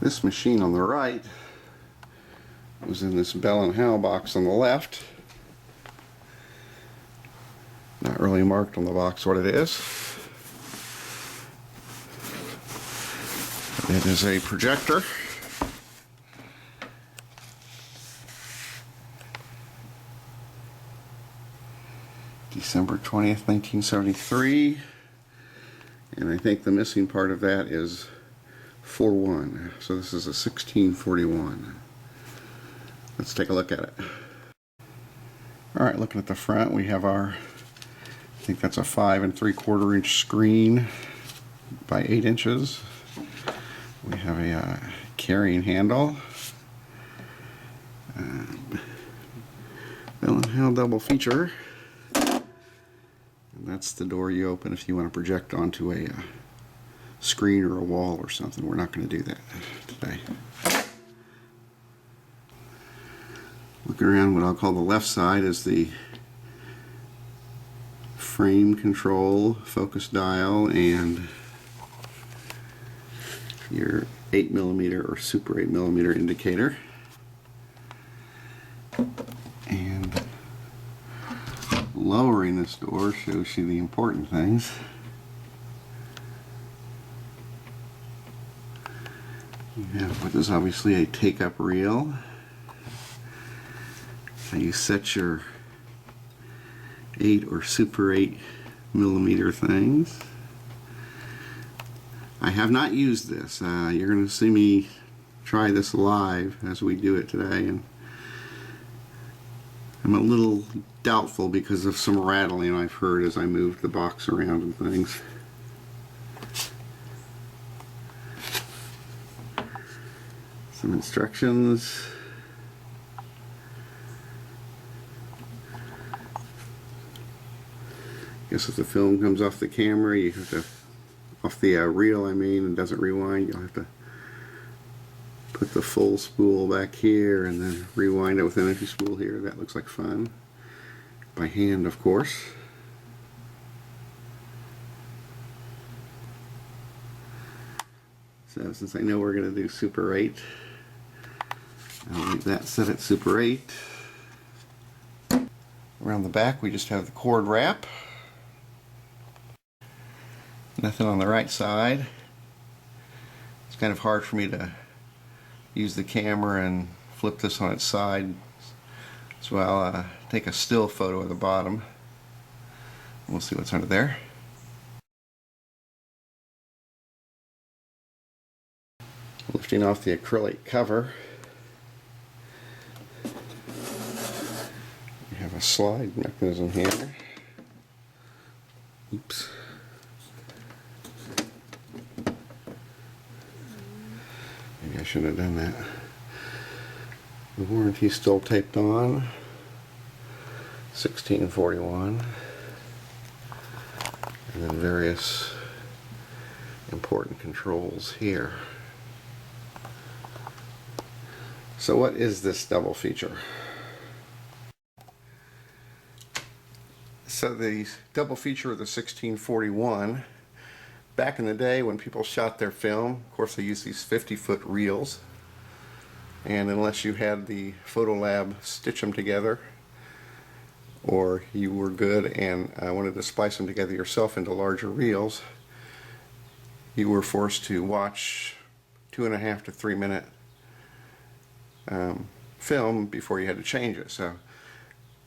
This machine on the right was in this Bell & Howell box on the left. Not really marked on the box what it is. It is a projector. December 20th, 1973. And I think the missing part of that is 4-1. So this is a 1641. Let's take a look at it. Alright, looking at the front, we have our, I think that's a 5 3/4 inch screen by 8 inches. We have a carrying handle. Bell & Howell double feature. And that's the door you open if you want to project onto a screen or a wall or something. We're not going to do that today. Looking around, what I'll call the left side is the frame control, focus dial, and your 8mm or super 8mm indicator. And lowering this door shows you the important things. You have what is obviously a take-up reel. So you set your 8 or super 8mm things. I have not used this. You're going to see me try this live as we do it today, and I'm a little doubtful because of some rattling I've heard as I moved the box around and things. Some instructions. I guess if the film comes off the camera, you have to, off the reel I mean, and doesn't rewind, you'll have to put the full spool back here and then rewind it with an empty spool here. That looks like fun. By hand, of course. So since I know we're going to do Super 8, I'll leave that set at Super 8. Around the back we just have the cord wrap. Nothing on the right side. It's kind of hard for me to use the camera and flip this on its side, so I'll take a still photo of the bottom. We'll see what's under there. Lifting off the acrylic cover, we have a slide mechanism here. Oops. Maybe I shouldn't have done that. The warranty's still taped on. 1641. And then various important controls here. So what is this double feature? So the double feature of the 1641, back in the day when people shot their film, of course they used these 50-foot reels, and unless you had the photo lab stitch them together, or you were good and wanted to splice them together yourself into larger reels, you were forced to watch 2.5 to 3 minute film before you had to change it. So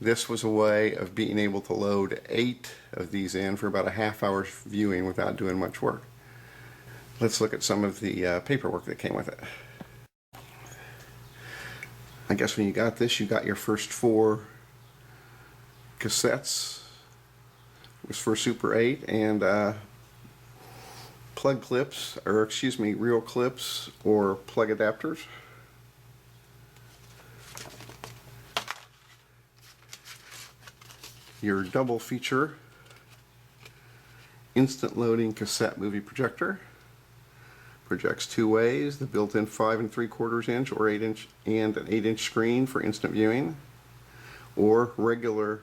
this was a way of being able to load 8 of these in for about a half-hour viewing without doing much work. Let's look at some of the paperwork that came with it. I guess when you got this, you got your first 4 cassettes. It was for Super 8, and plug clips, or excuse me, reel clips or plug adapters. Your double feature instant loading cassette movie projector. Projects 2 ways, the built-in 5 3/4 inch or 8 inch and an 8-inch screen for instant viewing, or regular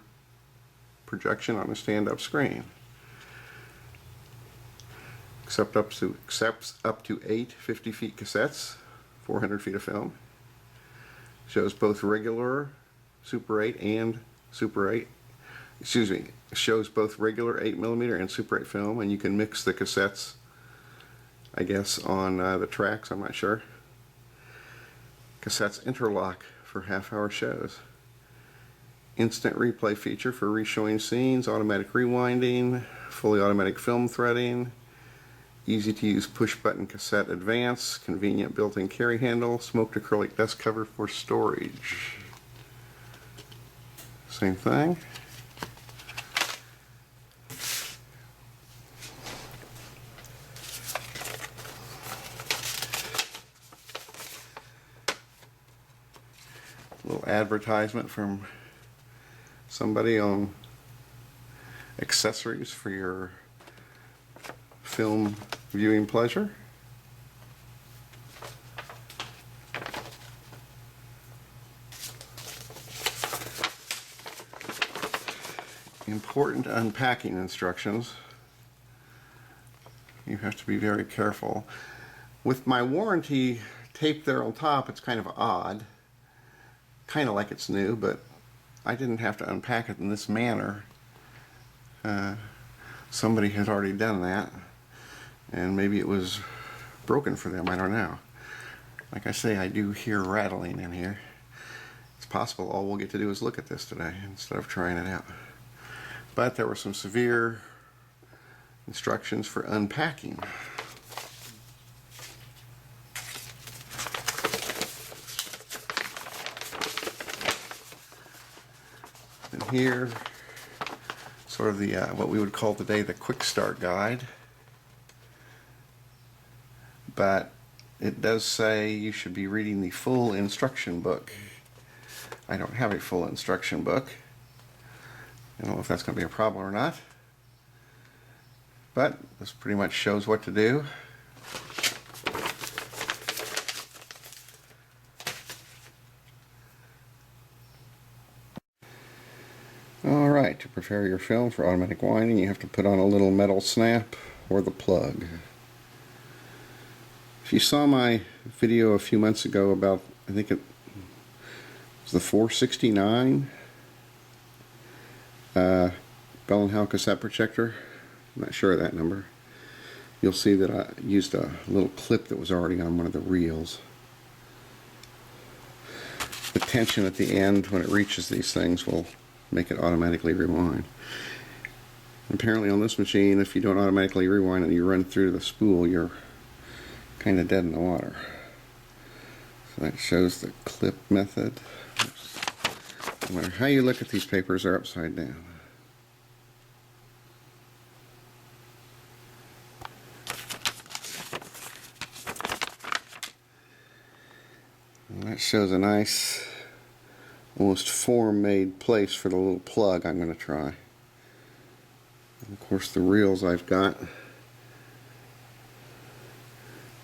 projection on a stand-up screen. Accepts up to 8 50-feet cassettes. 400 feet of film. Shows both regular Super 8 and Super 8. Excuse me. Shows both regular 8mm and Super 8 film, and you can mix the cassettes, I guess, on the tracks. I'm not sure. Cassettes interlock for half-hour shows. Instant replay feature for reshowing scenes, automatic rewinding, fully automatic film threading, easy to use push button cassette advance, convenient built-in carry handle, smoked acrylic dust cover for storage. Same thing. A little advertisement from somebody on accessories for your film viewing pleasure. Important unpacking instructions. You have to be very careful. With my warranty taped there on top, it's kind of odd. Kind of like it's new, but I didn't have to unpack it in this manner. Somebody had already done that, and maybe it was broken for them, I don't know. Like I say, I do hear rattling in here. It's possible all we'll get to do is look at this today instead of trying it out. But there were some severe instructions for unpacking. And here, sort of the what we would call today the quick start guide. But it does say you should be reading the full instruction book. I don't have a full instruction book. I don't know if that's going to be a problem or not. But this pretty much shows what to do. Alright, to prepare your film for automatic winding, you have to put on a little metal snap or the plug. If you saw my video a few months ago about, I think it was the 469 Bell & Howell cassette projector, I'm not sure of that number, you'll see that I used a little clip that was already on one of the reels. The tension at the end when it reaches these things will make it automatically rewind. Apparently on this machine, if you don't automatically rewind and you run through the spool, you're kind of dead in the water. So that shows the clip method. No matter how you look at these papers, they're upside down. And that shows a nice, almost form-made place for the little plug I'm going to try. And of course the reels I've got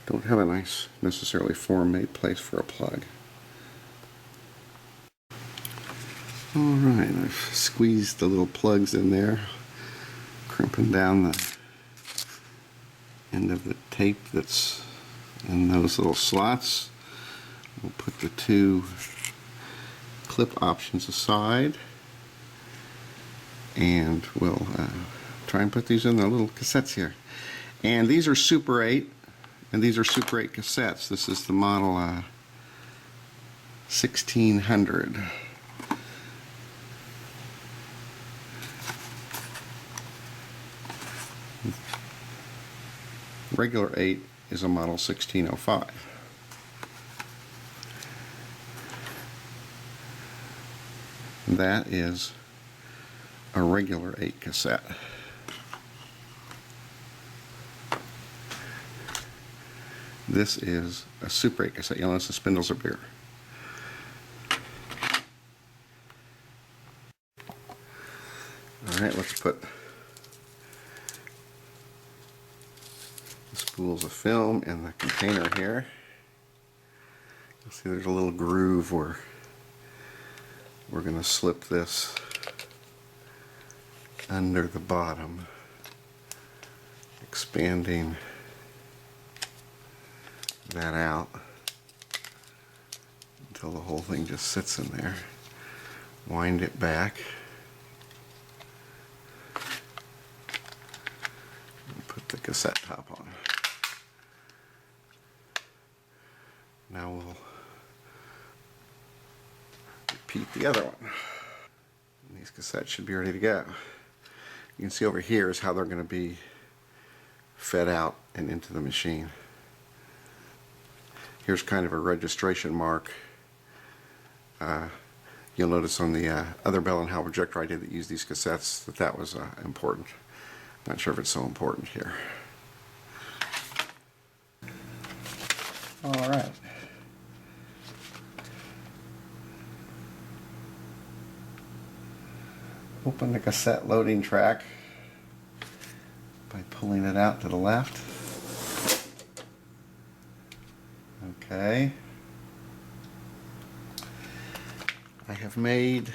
don't have a nice, necessarily form-made place for a plug. Alright, I've squeezed the little plugs in there, crimping down the end of the tape that's in those little slots. We'll put the two clip options aside, and we'll try and put these in the little cassettes here. And these are Super 8, and these are Super 8 cassettes. This is the model 1600. Regular 8 is a model 1605. That is a regular 8 cassette. This is a Super 8 cassette. You'll notice the spindles are bigger. Alright, let's put the spools of film in the container here. You'll see there's a little groove where we're going to slip this under the bottom, expanding that out. until the whole thing just sits in there. Wind it back. And put the cassette top on. Now we'll repeat the other one. And these cassettes should be ready to go. You can see over here is how they're going to be fed out and into the machine. Here's kind of a registration mark. You'll notice on the other Bell and Howell projector I did that used these cassettes that was important. Not sure if it's so important here. All right. Open the cassette loading track by pulling it out to the left. Okay. I have made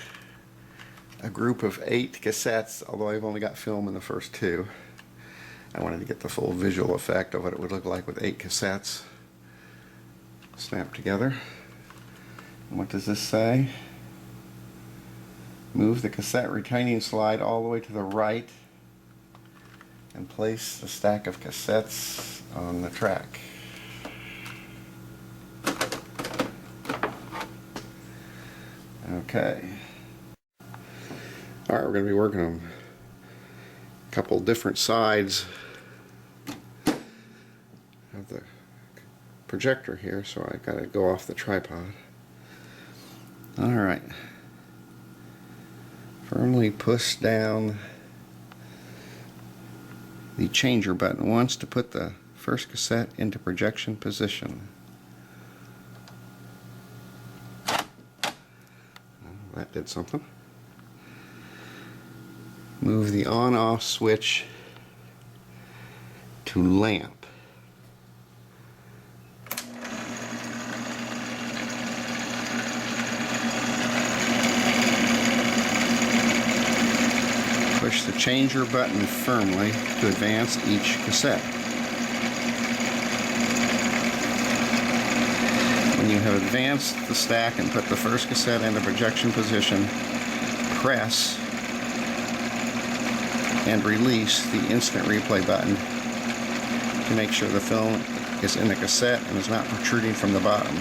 a group of 8 cassettes, although I've only got film in the first 2. I wanted to get the full visual effect of what it would look like with 8 cassettes snapped together. And what does this say? Move the cassette retaining slide all the way to the right and place the stack of cassettes on the track. Okay. Alright, we're going to be working on a couple different sides of the projector here, so I've got to go off the tripod. Alright. Firmly push down the changer button once to put the first cassette into projection position. That did something. Move the on-off switch to lamp. Push the changer button firmly to advance each cassette. When you have advanced the stack and put the first cassette into projection position, press and release the instant replay button to make sure the film is in the cassette and is not protruding from the bottom.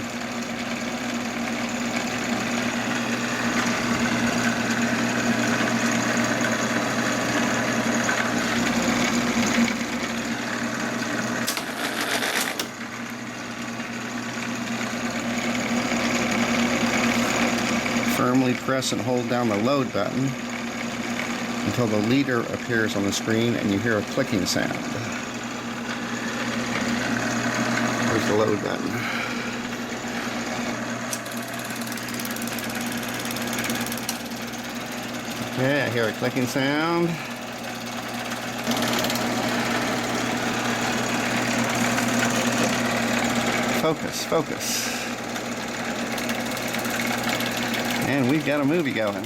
Firmly press and hold down the load button until the leader appears on the screen and you hear a clicking sound. There's the load button. Okay, I hear a clicking sound. Focus, focus. And we've got a movie going.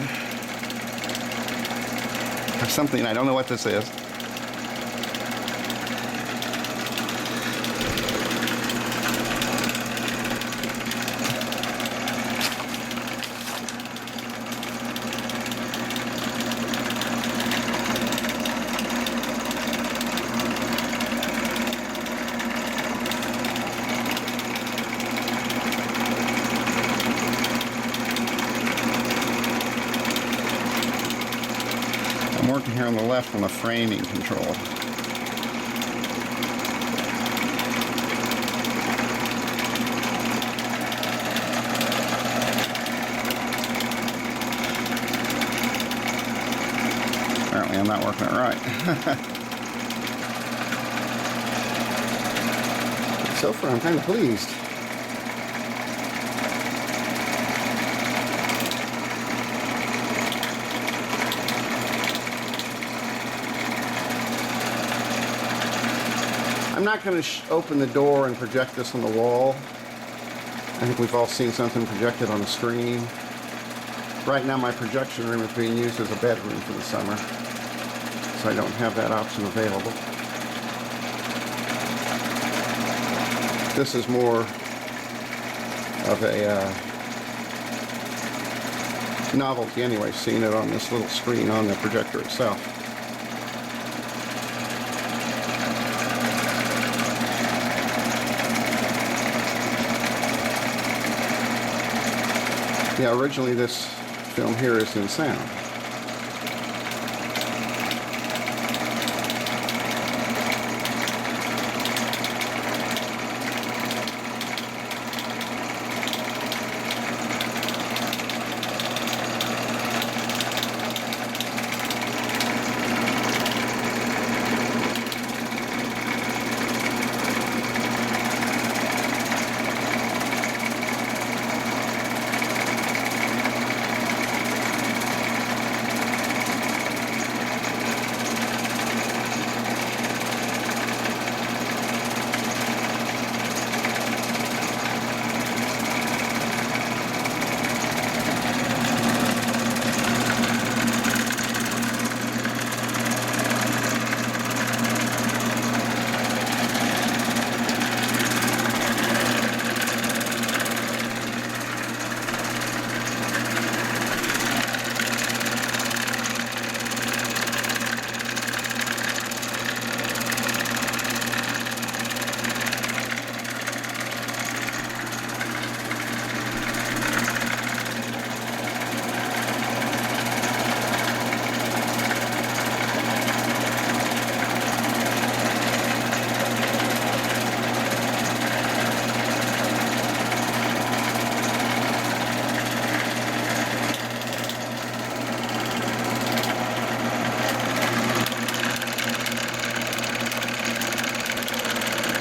Or something, I don't know what this is. I'm working here on the left on the framing control. Apparently I'm not working it right. So far I'm kind of pleased. I'm not going to open the door and project this on the wall. I think we've all seen something projected on a screen. Right now my projection room is being used as a bedroom for the summer, so I don't have that option available. This is more of a novelty anyway, seeing it on this little screen on the projector itself. Yeah, originally this film here is in sound.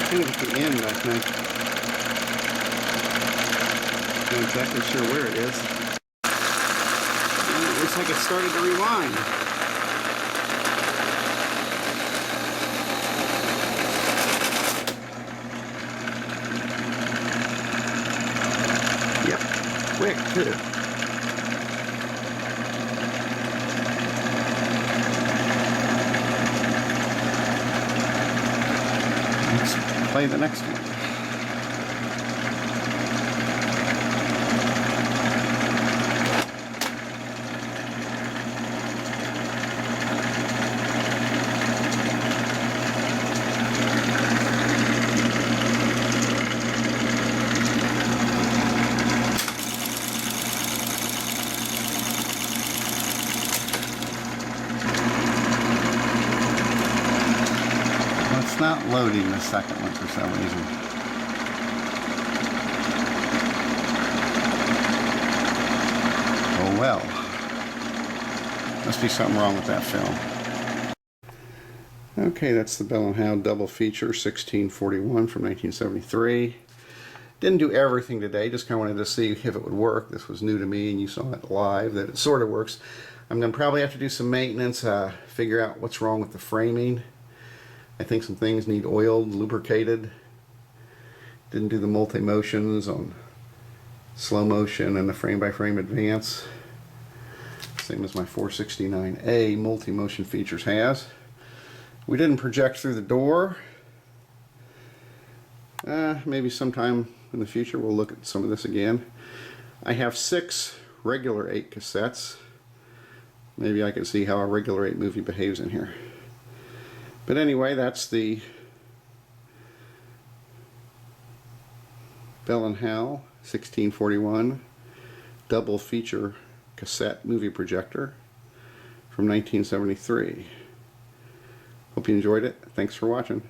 Kind of at the end, I think. Not exactly sure where it is. It looks like it started to rewind. Yep, quick too. Play the next one. It's not loading the second one for some reason. Oh well. Must be something wrong with that film. Okay, that's the Bell & Howell double feature 1641 from 1973. Didn't do everything today, just kind of wanted to see if it would work. This was new to me and you saw it live, that it sort of works. I'm going to probably have to do some maintenance, figure out what's wrong with the framing. I think some things need oiled, lubricated. Didn't do the multi-motions on slow motion and the frame-by-frame advance. Same as my 469A multi-motion features has. We didn't project through the door. Maybe sometime in the future we'll look at some of this again. I have 6 regular 8 cassettes. Maybe I can see how a regular 8 movie behaves in here. But anyway, that's the Bell & Howell 1641 double feature cassette movie projector from 1973. Hope you enjoyed it. Thanks for watching.